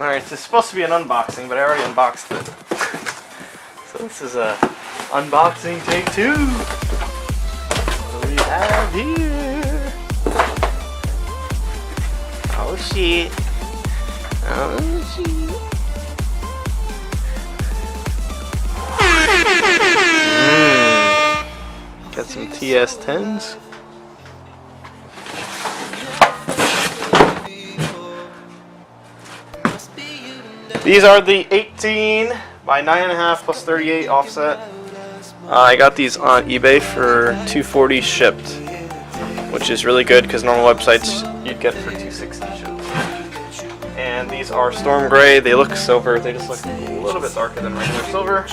Alright, this is supposed to be an unboxing, but I already unboxed it. So this is a unboxing take 2. What do we have here? Oh shit. Oh shit. Got some TS10s. These are the 18 by 9.5 plus 38 offset. I got these on eBay for $240 shipped, which is really good because normal websites you'd get for $260 shipped. And these are storm gray. They look silver. They just look a little bit darker than regular silver.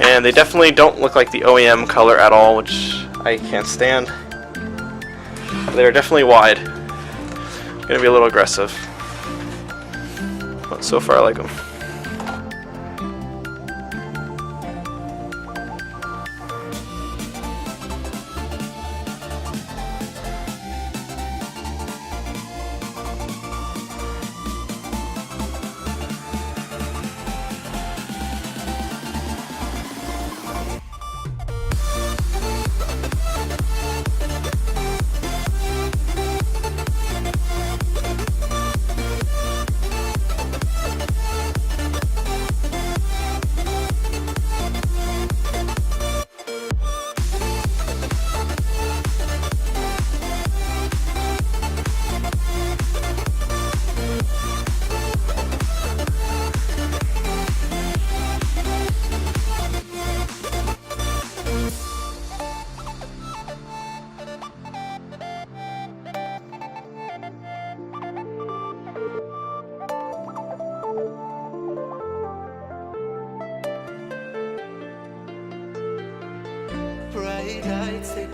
And they definitely don't look like the OEM color at all, which I can't stand. They're definitely wide. Gonna be a little aggressive. But so far I like them. Bright lights take